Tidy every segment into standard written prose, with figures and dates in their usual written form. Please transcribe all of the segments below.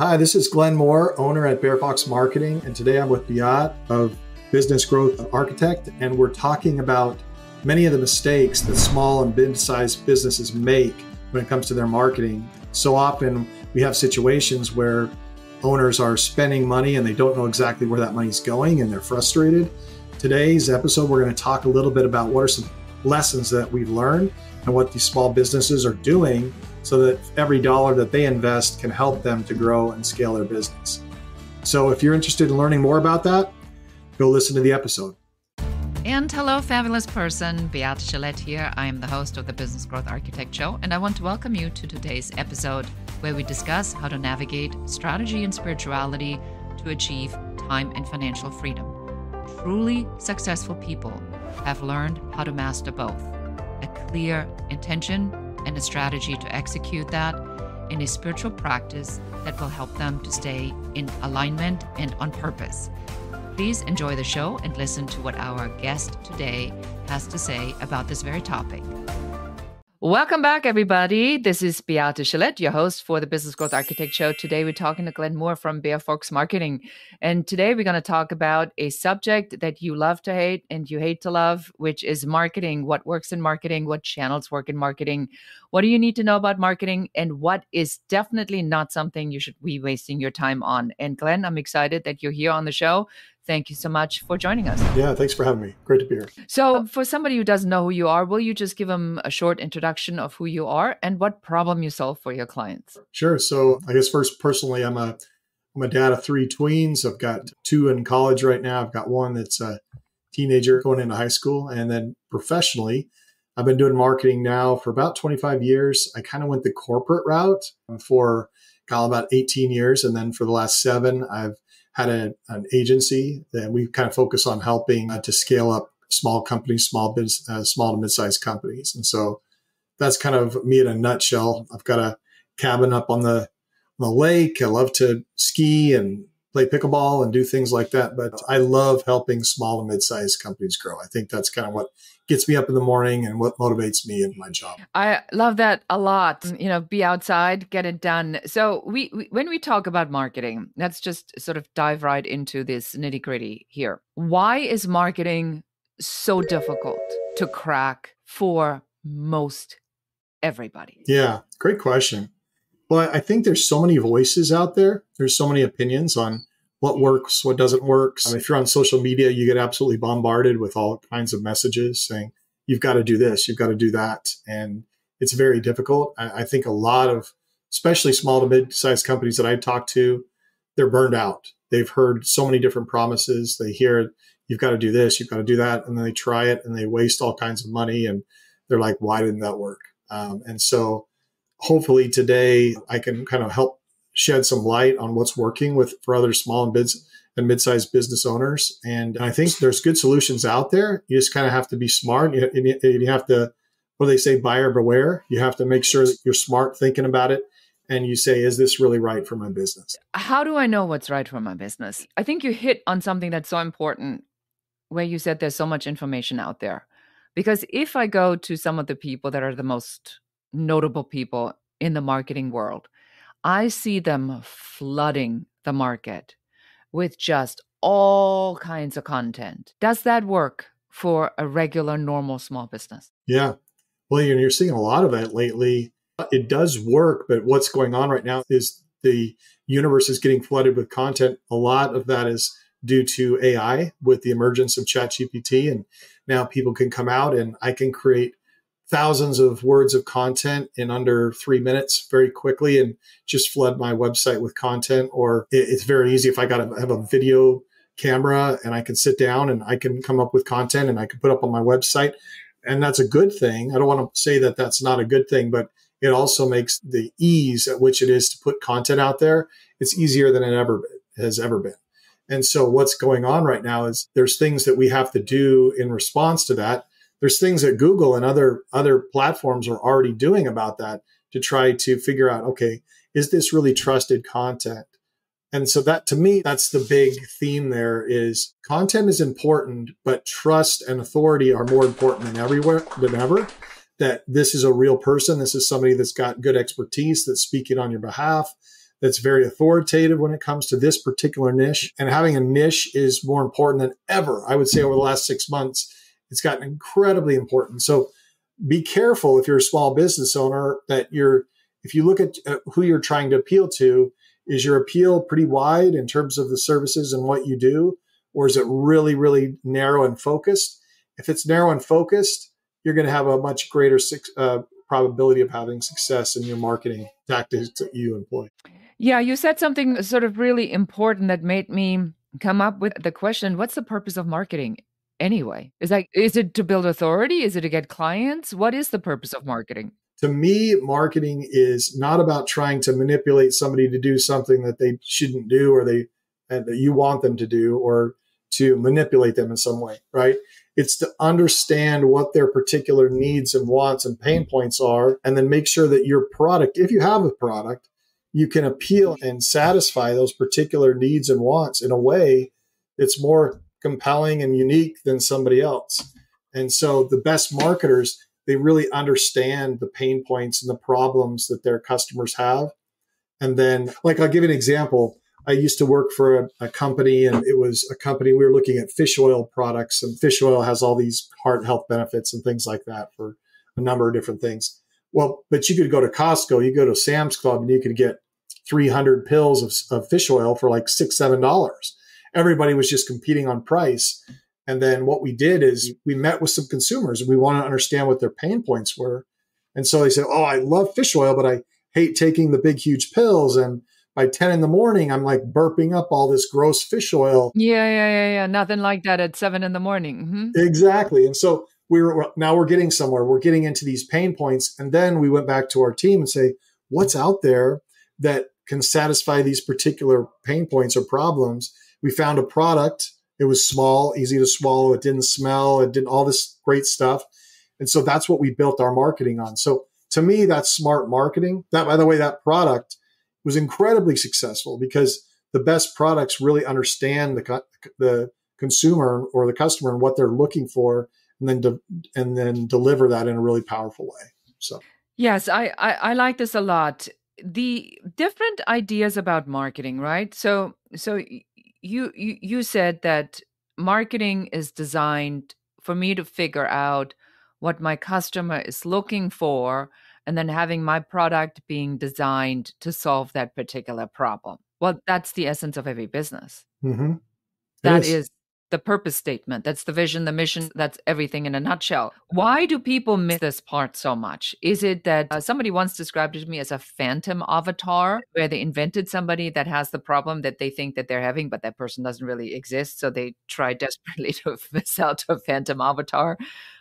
Hi, this is Glen Moore, owner at Bear Fox Marketing, and today I'm with Beat of Business Growth Architect, and we're talking about many of the mistakes that small and mid-sized businesses make when it comes to their marketing. So often we have situations where owners are spending money and they don't know exactly where that money's going and they're frustrated. Today's episode, we're going to talk a little bit about what are some lessons that we've learned and what these small businesses are doing so that every dollar that they invest can help them to grow and scale their business. So if you're interested in learning more about that, go listen to the episode. And hello, fabulous person. Beate Gillette here. I am the host of the Business Growth Architect Show, and I want to welcome you to today's episode where we discuss how to navigate strategy and spirituality to achieve time and financial freedom. Truly successful people have learned how to master both: a clear intention and a strategy to execute that in a spiritual practice that will help them to stay in alignment and on purpose. Please enjoy the show and listen to what our guest today has to say about this very topic. Welcome back, everybody. This is Beate Gillette, your host for the Business Growth Architect Show. Today, we're talking to Glen Moore from Bear Fox Marketing. And today, we're going to talk about a subject that you love to hate and you hate to love, which is marketing. What works in marketing? What channels work in marketing? What do you need to know about marketing? And what is definitely not something you should be wasting your time on? And Glen, I'm excited that you're here on the show. Thank you so much for joining us. Yeah, thanks for having me. Great to be here. So for somebody who doesn't know who you are, will you just give them a short introduction of who you are and what problem you solve for your clients? Sure. So I guess first, personally, I'm a dad of three tweens. I've got two in college right now. I've got one that's a teenager going into high school. And then professionally, I've been doing marketing now for about 25 years. I kind of went the corporate route for about 18 years. And then for the last 7, I've had an agency that we kind of focus on helping to scale up small companies, small to mid-sized companies. And so that's kind of me in a nutshell. I've got a cabin up on the lake. I love to ski and play pickleball and do things like that. But I love helping small and mid-sized companies grow. I think that's kind of what gets me up in the morning and what motivates me in my job. I love that a lot. Be outside, get it done. So when we talk about marketing, let's just sort of dive right into this nitty gritty here. Why is marketing so difficult to crack for most everybody? Yeah, great question. Well, I think there's so many voices out there. There's so many opinions on what works, what doesn't work. If you're on social media, you get absolutely bombarded with all kinds of messages saying, you've got to do this, you've got to do that. And it's very difficult. I think a lot of, especially small to mid-sized companies that I talk to, they're burned out. They've heard so many different promises. They hear, you've got to do this, you've got to do that. And then they try it and they waste all kinds of money. And they're like, why didn't that work? And so hopefully today I can kind of help shed some light on what's working for other small and mid-sized business owners. And I think there's good solutions out there. You just kind of have to be smart. You have to, what do they say, buyer beware. You have to make sure that you're smart thinking about it. And you say, is this really right for my business? How do I know what's right for my business? I think you hit on something that's so important where you said there's so much information out there. Because if I go to some of the people that are the most notable people in the marketing world, I see them flooding the market with just all kinds of content. Does that work for a regular, normal small business? Yeah. Well, you're seeing a lot of that lately. It does work, but what's going on right now is the universe is getting flooded with content. A lot of that is due to AI with the emergence of ChatGPT. And now people can come out and I can create thousands of words of content in under 3 minutes very quickly and just flood my website with content. Or it's very easy if I have a video camera and I can sit down and I can come up with content and I can put up on my website. And that's a good thing. I don't want to say that that's not a good thing, but it also makes the ease at which it is to put content out there, it's easier than it has ever been. And so what's going on right now is there's things that we have to do in response to that. There's things that Google and other platforms are already doing about that to try to figure out, okay, is this really trusted content? And so that, to me, that's the big theme there is content is important, but trust and authority are more important than ever. That this is a real person. This is somebody that's got good expertise, that's speaking on your behalf, that's very authoritative when it comes to this particular niche. And having a niche is more important than ever. I would say over the last 6 months, it's gotten incredibly important. So be careful if you're a small business owner if you look at who you're trying to appeal to, is your appeal pretty wide in terms of the services and what you do? Or is it really, really narrow and focused? If it's narrow and focused, you're going to have a much greater probability of having success in your marketing tactics that you employ. Yeah, you said something sort of really important that made me come up with the question, what's the purpose of marketing anyway? Is it to build authority? Is it to get clients? What is the purpose of marketing? To me, marketing is not about trying to manipulate somebody to do something that they shouldn't do or that you want them to do, or to manipulate them in some way, right? It's to understand what their particular needs and wants and pain points are, and then make sure that your product, if you have a product, you can appeal and satisfy those particular needs and wants in a way that's more compelling and unique than somebody else. And so the best marketers, they really understand the pain points and the problems that their customers have. And then, like, I'll give you an example. I used to work for a company, and it was a company, we were looking at fish oil products, and fish oil has all these heart health benefits and things like that for a number of different things. Well, but you could go to Costco, you go to Sam's Club, and you could get 300 pills of fish oil for like $6, $7. Everybody was just competing on price. And then what we did is we met with some consumers, and we want to understand what their pain points were. And so they said, oh, I love fish oil, but I hate taking the big, huge pills. And by 10 in the morning, I'm like burping up all this gross fish oil. Yeah. Nothing like that at 7 in the morning. Mm-hmm. Exactly. And so now we're getting somewhere. We're getting into these pain points. And then we went back to our team and say, what's out there that can satisfy these particular pain points or problems? We found a product. It was small, easy to swallow. It didn't smell. It did all this great stuff. And so that's what we built our marketing on. So to me, that's smart marketing. That, by the way, that product was incredibly successful because the best products really understand the consumer or the customer and what they're looking for, and then deliver that in a really powerful way. So yes, I like this a lot. The different ideas about marketing, right? So you said that marketing is designed for me to figure out what my customer is looking for, and then having my product being designed to solve that particular problem. Well, that's the essence of every business. Mm-hmm. That is the purpose statement. That's the vision, the mission. That's everything in a nutshell. Why do people miss this part so much? Is it that somebody once described it to me as a phantom avatar, where they invented somebody that has the problem that they think that they're having, but that person doesn't really exist? So they try desperately to sell to a phantom avatar.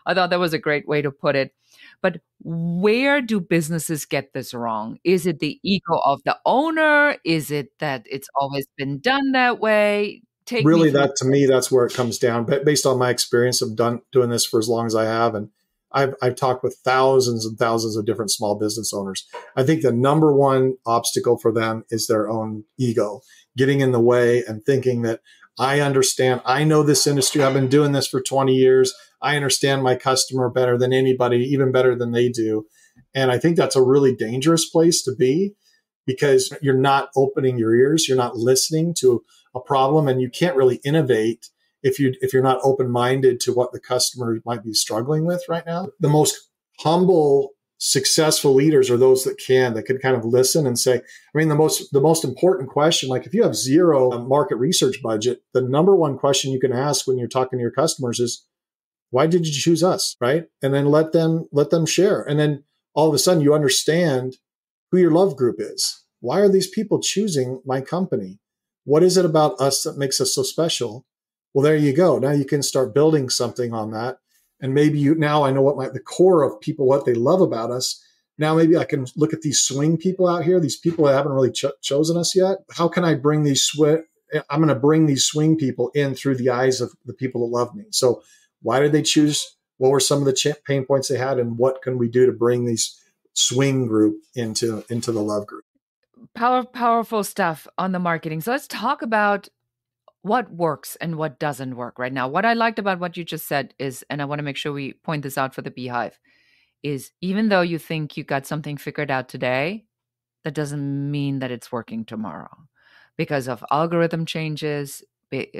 I thought that was a great way to put it. But where do businesses get this wrong? Is it the ego of the owner? Is it that it's always been done that way? Really, to me, that's where it comes down. But based on my experience of doing this for as long as I have, and I've talked with thousands and thousands of different small business owners. I think the number one obstacle for them is their own ego, getting in the way and thinking that I understand. I know this industry. I've been doing this for 20 years. I understand my customer better than anybody, even better than they do. And I think that's a really dangerous place to be, because you're not opening your ears. You're not listening to a problem, and you can't really innovate if you're not open-minded to what the customer might be struggling with right now. The most humble, successful leaders are those that can kind of listen and say, I mean, the most important question, like if you have zero market research budget, the number one question you can ask when you're talking to your customers is, why did you choose us? Right. And then let them share. And then all of a sudden you understand who your love group is. Why are these people choosing my company? What is it about us that makes us so special? Well, there you go. Now you can start building something on that. And maybe now I know what the core of people, what they love about us. Now maybe I can look at these swing people out here, these people that haven't really chosen us yet. How can I bring I'm going to bring these swing people in through the eyes of the people that love me. So why did they choose? What were some of the pain points they had? And what can we do to bring these swing group into the love group? Powerful stuff on the marketing. So let's talk about what works and what doesn't work right now. What I liked about what you just said is, and I want to make sure we point this out for the Beehive, is even though you think you got something figured out today, that doesn't mean that it's working tomorrow because of algorithm changes,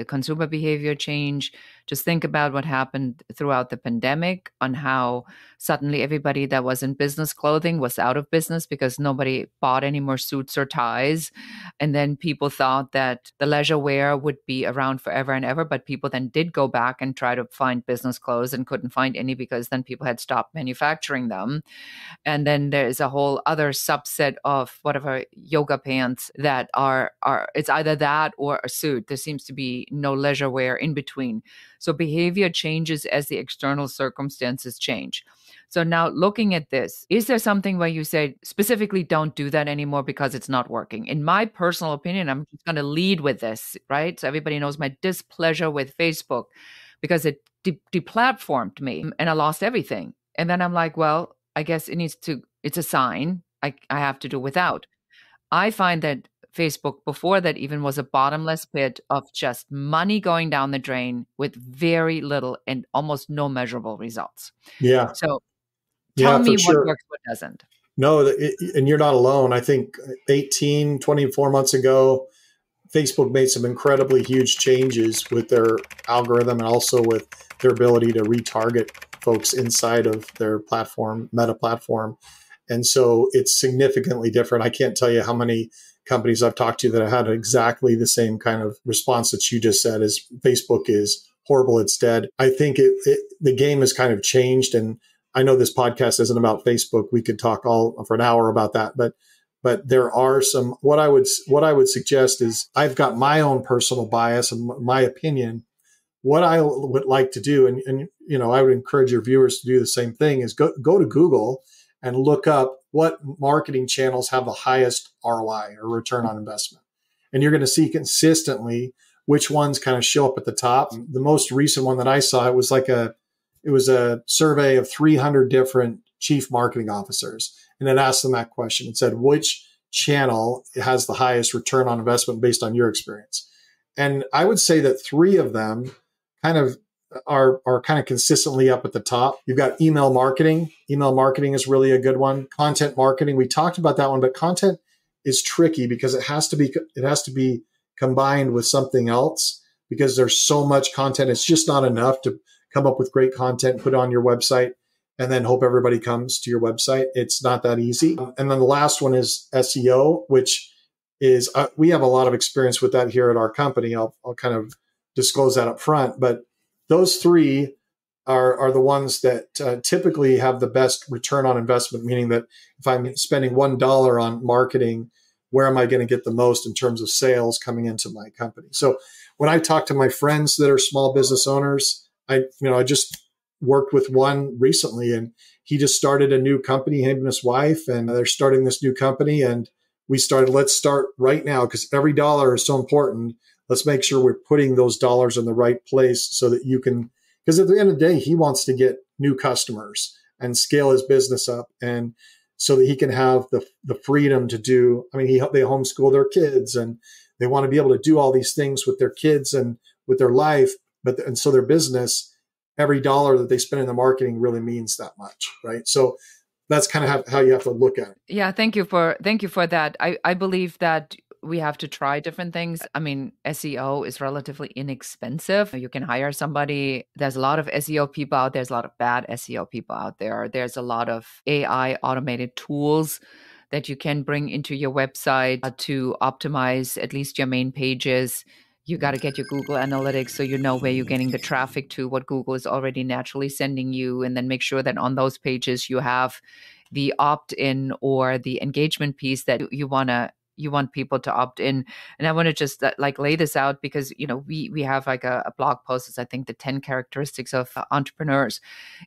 consumer behavior change. Just think about what happened throughout the pandemic on how suddenly everybody that was in business clothing was out of business because nobody bought any more suits or ties. And then people thought that the leisure wear would be around forever and ever. But people then did go back and try to find business clothes and couldn't find any because then people had stopped manufacturing them. And then there's a whole other subset of whatever yoga pants that are it's either that or a suit. There seems to be no leisure wear in between. So behavior changes as the external circumstances change. So now looking at this, is there something where you say specifically don't do that anymore because it's not working? In my personal opinion, I'm just going to lead with this, right? So everybody knows my displeasure with Facebook because it deplatformed me and I lost everything. And then I'm like, well, I guess it's a sign I have to do without. I find that Facebook before that even was a bottomless pit of just money going down the drain with very little and almost no measurable results. Yeah. So tell Yeah, me for what sure. works, what doesn't. No, and you're not alone. I think 24 months ago, Facebook made some incredibly huge changes with their algorithm and also with their ability to retarget folks inside of their platform, Meta platform. And so it's significantly different. I can't tell you how many companies I've talked to that have had exactly the same kind of response that you just said is Facebook is horrible, it's dead. I think the game has kind of changed. And I know this podcast isn't about Facebook. We could talk all for an hour about that, but there are some, what I would suggest is I've got my own personal bias and my opinion. What I would like to do, and I would encourage your viewers to do the same thing, is go to Google and look up what marketing channels have the highest ROI or return on investment. And you're going to see consistently which ones kind of show up at the top. The most recent one that I saw, it was a survey of 300 different chief marketing officers. And it asked them that question. It said, which channel has the highest return on investment based on your experience? And I would say that 3 of them kind of are kind of consistently up at the top. You've got email marketing. Email marketing is really a good one. Content marketing. We talked about that one, but content is tricky because it has to be combined with something else because there's so much content. It's just not enough to come up with great content, put it on your website, and then hope everybody comes to your website. It's not that easy. And then the last one is SEO, which is, we have a lot of experience with that here at our company. I'll kind of disclose that up front, but those 3 are the ones that typically have the best return on investment, meaning that if I'm spending $1 on marketing, where am I going to get the most in terms of sales coming into my company? So when I talk to my friends that are small business owners, I just worked with one recently and he just started a new company, him and his wife, and they're starting this new company. And let's start right now because every dollar is so important. Let's make sure we're putting those dollars in the right place so that you can, because at the end of the day, he wants to get new customers and scale his business up. And so that he can have the freedom to do, they homeschool their kids and they want to be able to do all these things with their kids and with their life. And so their business, every dollar that they spend in the marketing really means that much, right? So that's kind of how you have to look at it. Yeah, thank you for that. I believe that we have to try different things. SEO is relatively inexpensive. You can hire somebody. There's a lot of SEO people out there. There's a lot of bad SEO people out there. There's a lot of AI automated tools that you can bring into your website to optimize at least your main pages. You got to get your Google Analytics so you know where you're getting the traffic to, what Google is already naturally sending you, and then make sure that on those pages you have the opt-in or the engagement piece that you want people to opt in. And I want to just lay this out because, we have a blog post. It's, I think, the 10 characteristics of entrepreneurs.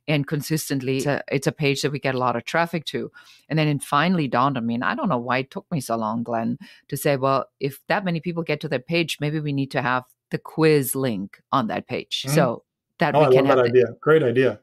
And consistently, it's a page that we get a lot of traffic to. And then it finally dawned on me, and I don't know why it took me so long, Glenn, to say, well, if that many people get to that page, maybe we need to have the quiz link on that page. Mm-hmm. So that we can love have that idea. Great idea.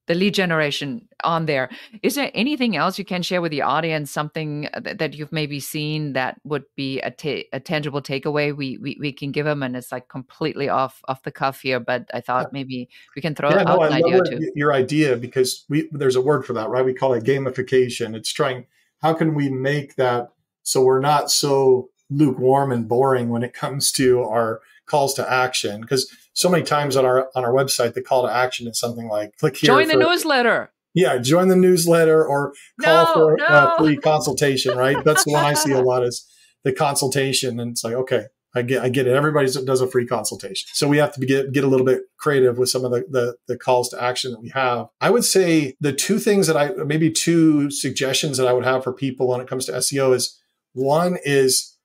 The lead generation on there. Is there anything else you can share with the audience, something that you've maybe seen that would be a tangible takeaway we can give them? And it's completely off the cuff here, but I thought maybe we can throw out an idea too. Your idea, because there's a word for that, right? We call it gamification. It's trying, how can we make that so we're not so lukewarm and boring when it comes to our calls to action? Because so many times on our website, the call to action is something like click here. Join the newsletter. Yeah, join the newsletter or call for a free consultation, right? That's the one I see a lot is the consultation. And it's like, okay, I get it. Everybody does a free consultation. So we have to get a little bit creative with some of the calls to action that we have. I would say the two suggestions that I would have for people when it comes to SEO is, one is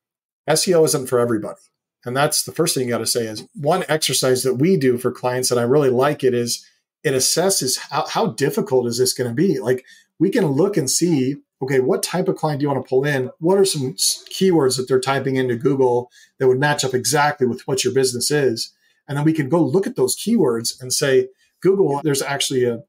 SEO isn't for everybody. And that's the first thing you got to say is one exercise that we do for clients, and I really like it, is it assesses how difficult is this going to be? Like we can look and see, okay, what type of client do you want to pull in? What are some keywords that they're typing into Google that would match up exactly with what your business is? And then we can go look at those keywords and say, Google, there's actually a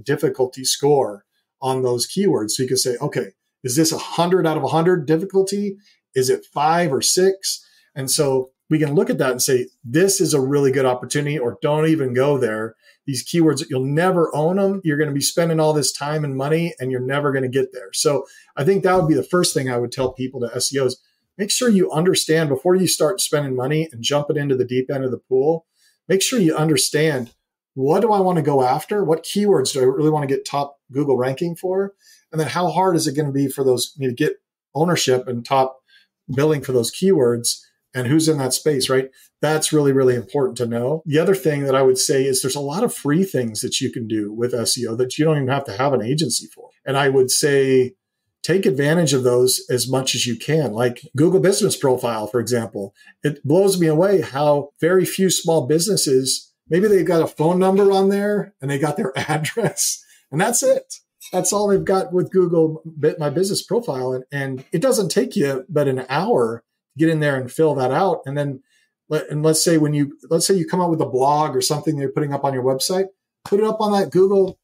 difficulty score on those keywords. So you can say, okay, is this 100 out of 100 difficulty? Is it 5 or 6? And so we can look at that and say, this is a really good opportunity, or don't even go there. These keywords, you'll never own them. You're going to be spending all this time and money and you're never going to get there. So I think that would be the first thing I would tell people to SEOs. Make sure you understand before you start spending money and jumping into the deep end of the pool. Make sure you understand, what do I want to go after? What keywords do I really want to get top Google ranking for? And then how hard is it going to be for those, to get ownership and top billing for those keywords? And who's in that space, right? That's really, really important to know. The other thing that I would say is there's a lot of free things that you can do with SEO that you don't even have to have an agency for. And I would say take advantage of those as much as you can. Like Google Business Profile, for example. It blows me away how very few small businesses, maybe they've got a phone number on there and they got their address, and that's it. That's all they've got with Google My Business Profile. And it doesn't take you but an hour get in there and fill that out. And then let's say you come up with a blog or something you're putting up on your website, put it up on that Google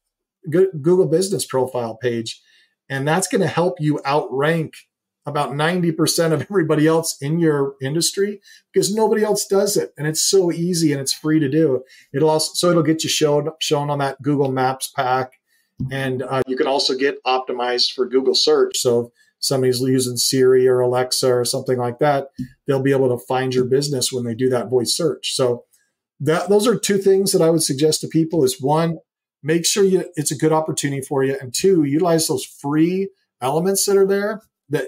Business Profile page. And that's going to help you outrank about 90% of everybody else in your industry, because nobody else does it. And it's so easy and it's free to do. It'll get you shown on that Google Maps pack. And you can also get optimized for Google search. So somebody's using Siri or Alexa or something like that, they'll be able to find your business when they do that voice search. So those are two things that I would suggest to people is, one, make sure it's a good opportunity for you. And two, utilize those free elements that are there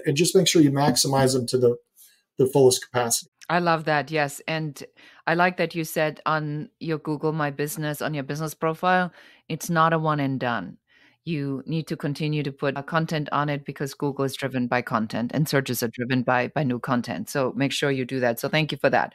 and just make sure you maximize them to the fullest capacity. I love that. Yes. And I like that you said on your Google My Business, on your business profile, it's not a one and done. You need to continue to put content on it because Google is driven by content and searches are driven by new content. So make sure you do that. So thank you for that.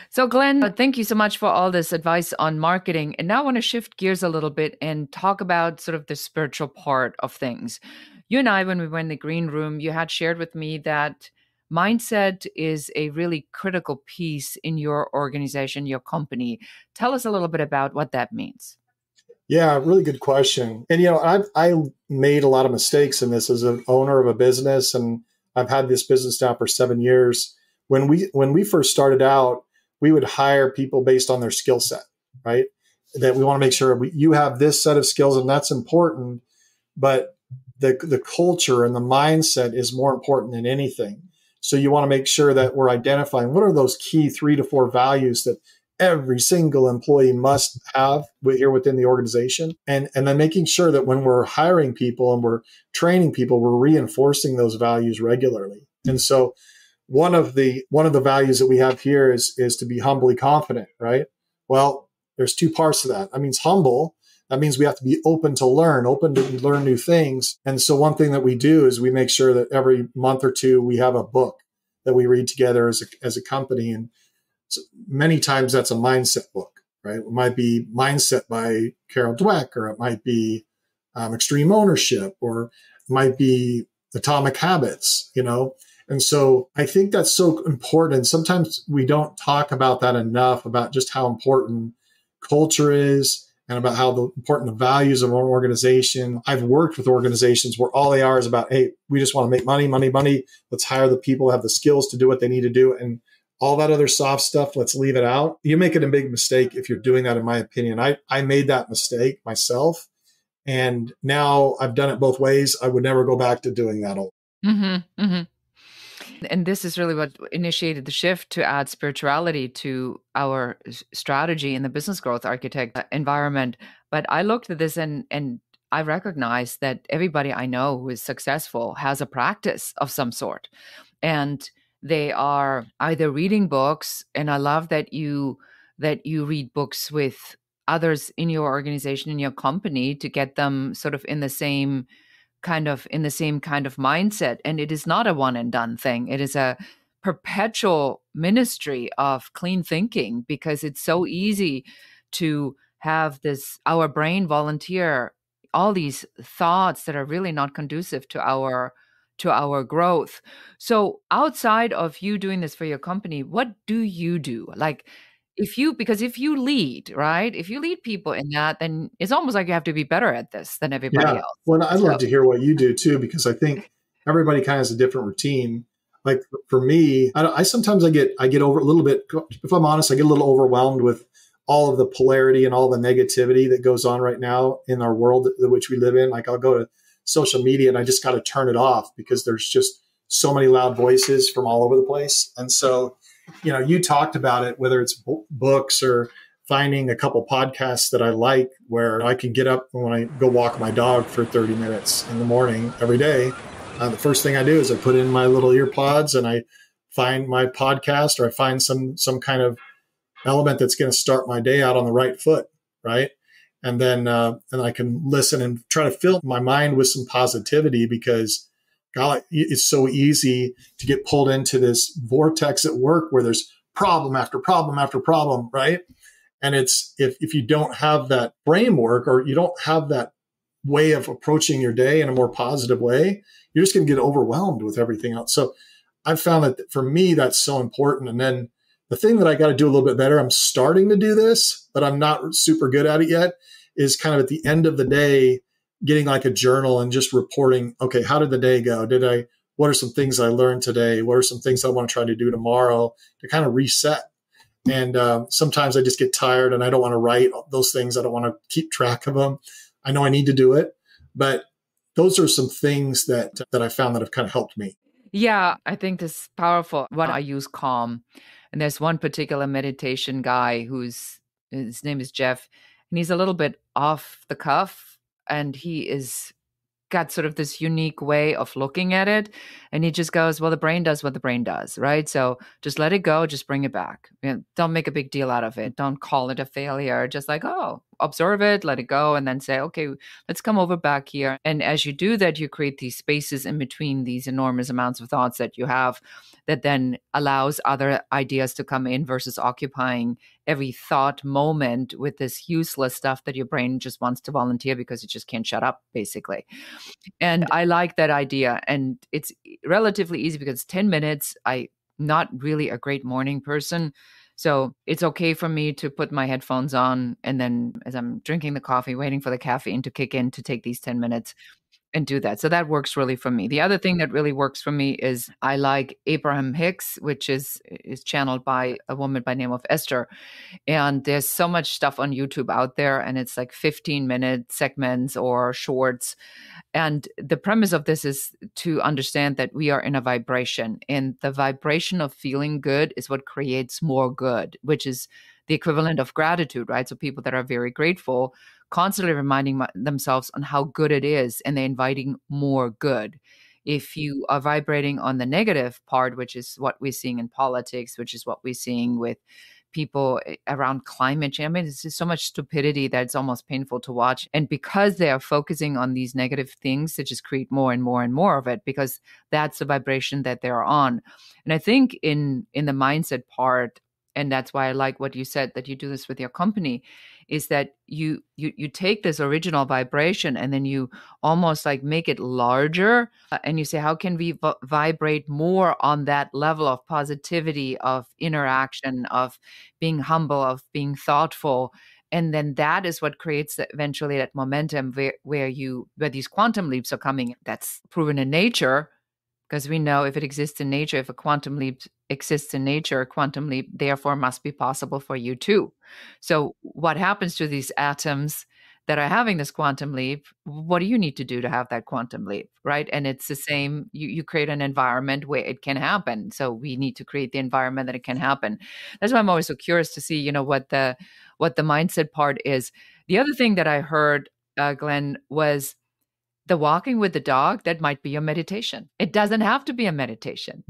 So Glen, thank you so much for all this advice on marketing. And now I want to shift gears a little bit and talk about sort of the spiritual part of things. You and I, when we were in the green room, you had shared with me that mindset is a really critical piece in your organization, your company. Tell us a little bit about what that means. Yeah, really good question. And, I made a lot of mistakes in this as an owner of a business, and I've had this business now for 7 years. When we first started out, we would hire people based on their skill set, right? That we want to make sure you have this set of skills, and that's important. But the culture and the mindset is more important than anything. So you want to make sure that we're identifying what are those key 3 to 4 values that every single employee must have here within the organization. And then making sure that when we're hiring people and we're training people, we're reinforcing those values regularly. And so one of the values that we have here is to be humbly confident, right? Well, there's 2 parts to that. That means humble. That means we have to be open to learn new things. And so one thing that we do is we make sure that every month or 2, we have a book that we read together as a company. And so many times that's a mindset book, right? It might be Mindset by Carol Dweck, or it might be Extreme Ownership, or it might be Atomic Habits, And so I think that's so important. Sometimes we don't talk about that enough, about just how important culture is and about how important the values of our organization. I've worked with organizations where all they are is about, hey, we just want to make money, money, money. Let's hire the people who have the skills to do what they need to do. And all that other soft stuff, let's leave it out. You're making a big mistake if you're doing that, in my opinion. I made that mistake myself. And now I've done it both ways. I would never go back to doing that. Mm-hmm, mm-hmm. And this is really what initiated the shift to add spirituality to our strategy in the business growth architect environment. But I looked at this and I recognized that everybody I know who is successful has a practice of some sort. And they are either reading books, and I love that you read books with others in your organization, in your company, to get them sort of in the same kind of mindset. And it is not a one and done thing. It is a perpetual ministry of clean thinking, because it's so easy to have our brain volunteer all these thoughts that are really not conducive to our growth. So outside of you doing this for your company, what do you do? Like, because if you lead, right? If you lead people in that, then it's almost like you have to be better at this than everybody Yeah. else. Well, I'd So, love to hear what you do too, because I think everybody kind of has a different routine. Like for me, I sometimes I get over a little bit. If I'm honest, I get a little overwhelmed with all of the polarity and all the negativity that goes on right now in our world in which we live in. Like I'll go to social media and I just got to turn it off because there's just so many loud voices from all over the place. And so, you talked about it, whether it's books or finding a couple podcasts that I like where I can get up when I go walk my dog for 30 minutes in the morning every day. The first thing I do is I put in my little ear pods and I find my podcast, or I find some kind of element that's going to start my day out on the right foot, right? And then and I can listen and try to fill my mind with some positivity, because God, it's so easy to get pulled into this vortex at work where there's problem after problem after problem, right? And it's if you don't have that framework, or you don't have that way of approaching your day in a more positive way, you're just going to get overwhelmed with everything else. So I've found that for me, that's so important. And then the thing that I got to do a little bit better, I'm starting to do this, but I'm not super good at it yet, is kind of at the end of the day, getting like a journal and just reporting, okay, how did the day go? What are some things I learned today? What are some things I want to try to do tomorrow to kind of reset? And sometimes I just get tired and I don't want to write those things. I don't want to keep track of them. I know I need to do it, but those are some things that I found that have kind of helped me. yeah, I think this is powerful. When I use Calm, and there's one particular meditation guy his name is Jeff, and he's a little bit off the cuff, and he is got sort of this unique way of looking at it. And he just goes, well, the brain does what the brain does, right? So just let it go, just bring it back. Don't make a big deal out of it. Don't call it a failure. Just like, oh, observe it, let it go, and then say, okay, let's come over back here. And as you do that, you create these spaces in between these enormous amounts of thoughts that you have, that then allows other ideas to come in, versus occupying every thought moment with this useless stuff that your brain just wants to volunteer because it just can't shut up, basically. And I like that idea. And it's relatively easy because 10 minutes, I'm not really a great morning person. So it's okay for me to put my headphones on, and then as I'm drinking the coffee, waiting for the caffeine to kick in, to take these 10 minutes and do that. So that works really for me. The other thing that really works for me is I like Abraham Hicks, which is channeled by a woman by name of Esther. And there's so much stuff on YouTube out there, and it's like 15-minute segments or shorts. And the premise of this is to understand that we are in a vibration, and the vibration of feeling good is what creates more good, which is the equivalent of gratitude, right? So people that are very grateful constantly reminding themselves on how good it is, and they're inviting more good. If you are vibrating on the negative part, which is what we're seeing in politics, which is what we're seeing with people around climate change. I mean, it's just so much stupidity that it's almost painful to watch. And because they are focusing on these negative things, they just create more and more and more of it, because that's the vibration that they're on. And I think in the mindset part, and that's why I like what you said, that you do this with your company, is that you take this original vibration and then you almost like make it larger, and you say, how can we vibrate more on that level of positivity, of interaction, of being humble, of being thoughtful. And then that is what creates eventually that momentum where these quantum leaps are coming. That's proven in nature, because we know if it exists in nature, if a quantum leap exists in nature, a quantum leap therefore must be possible for you too. So what happens to these atoms that are having this quantum leap, what do you need to do to have that quantum leap, right? And it's the same, you create an environment where it can happen. So we need to create the environment that it can happen. That's why I'm always so curious to see, what the mindset part is. The other thing that I heard, Glenn, was the walking with the dog. That might be your meditation. It doesn't have to be a meditation,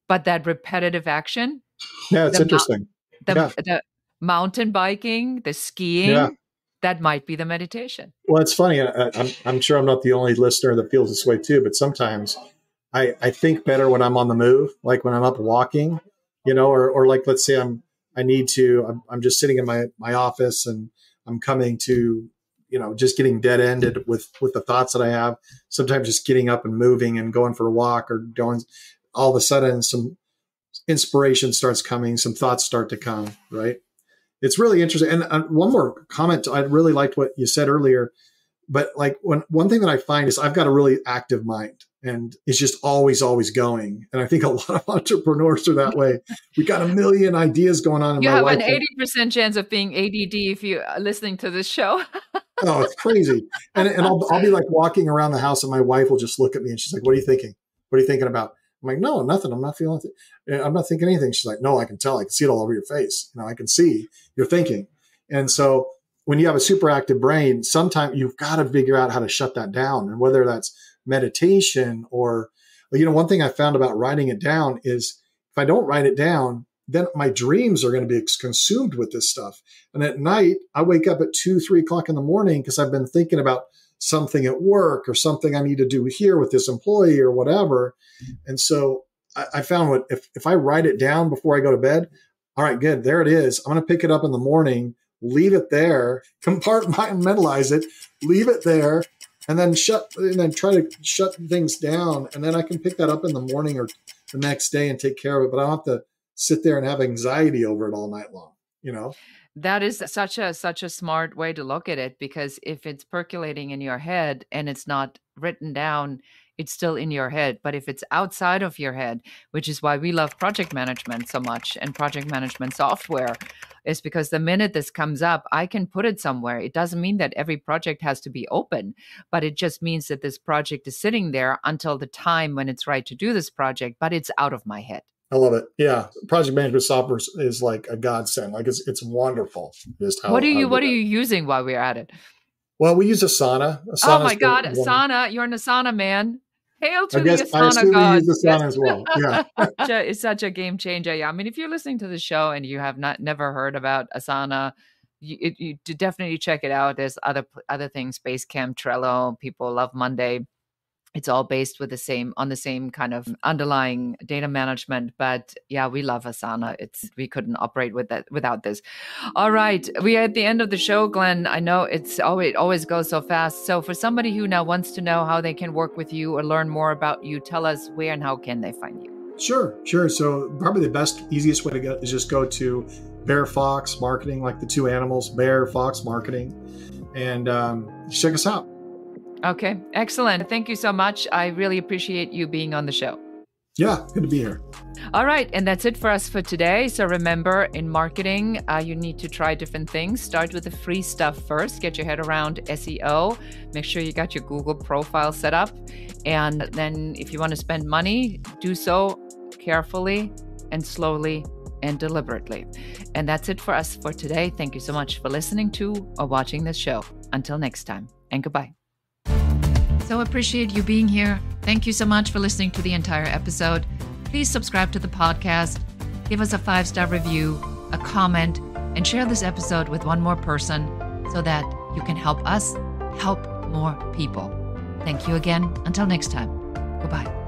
but that repetitive action. Yeah, it's interesting. The mountain biking, the skiing, that might be the meditation. Well, it's funny. I'm sure I'm not the only listener that feels this way too, but sometimes I think better when I'm on the move, like when I'm up walking, or like, let's say I'm just sitting in my office and I'm coming to, just getting dead ended with the thoughts that I have. Sometimes just getting up and moving and going for a walk or going, all of a sudden some inspiration starts coming, some thoughts start to come, right? It's really interesting. And one more comment. I really liked what you said earlier, but like one thing that I find is I've got a really active mind and it's just always going. And I think a lot of entrepreneurs are that way. We got a million ideas going on. You have an 80% chance of being ADD if you're listening to this show. Oh, it's crazy. And I'll be like walking around the house and my wife will just look at me and she's like, "What are you thinking? What are you thinking about?" I'm like, "No, nothing. I'm not feeling it. I'm not thinking anything." She's like, "No, I can tell. I can see it all over your face. I can see you're thinking." And so when you have a super active brain, sometimes you've got to figure out how to shut that down. And whether that's meditation or, one thing I found about writing it down is if I don't write it down, then my dreams are going to be consumed with this stuff. And at night, I wake up at 2-3 o'clock in the morning because I've been thinking about something at work or something I need to do here with this employee or whatever. And so I found if I write it down before I go to bed, all right, good, there it is. I'm going to pick it up in the morning, leave it there, compartmentalize it, leave it there, and then try to shut things down. And then I can pick that up in the morning or the next day and take care of it. But I don't have to sit there and have anxiety over it all night long, That is such a smart way to look at it, because if it's percolating in your head and it's not written down, it's still in your head. But if it's outside of your head, which is why we love project management so much and project management software, is because the minute this comes up, I can put it somewhere. It doesn't mean that every project has to be open, but it just means that this project is sitting there until the time when it's right to do this project, but it's out of my head. I love it. Yeah. Project management software is like a godsend. Like it's wonderful. What are you using while we're at it? Well, we use Asana. Oh my God. Asana. You're an Asana man. Hail to the Asana I assume gods. We use Asana as well. Yeah. It's such a game changer. Yeah. I mean, if you're listening to the show and you have never heard about Asana, you definitely check it out. There's other things, Basecamp, Trello. People love Monday. It's all based on the same kind of underlying data management. But yeah, we love Asana. We couldn't operate without this. All right. We are at the end of the show, Glenn. I know it always goes so fast. So for somebody who now wants to know how they can work with you or learn more about you, tell us where and how can they find you? Sure. So probably the best, easiest way to go is just go to Bear Fox Marketing, like the two animals, Bear Fox Marketing, and check us out. Okay, excellent. Thank you so much. I really appreciate you being on the show. Yeah, good to be here. All right, and that's it for us for today. So remember, in marketing, you need to try different things. Start with the free stuff first. Get your head around SEO. Make sure you got your Google profile set up. And then if you want to spend money, do so carefully and slowly and deliberately. And that's it for us for today. Thank you so much for listening to or watching this show. Until next time, and goodbye. So appreciate you being here. Thank you so much for listening to the entire episode. Please subscribe to the podcast, give us a 5-star review, a comment, and share this episode with one more person so that you can help us help more people. Thank you again. Until next time. Goodbye.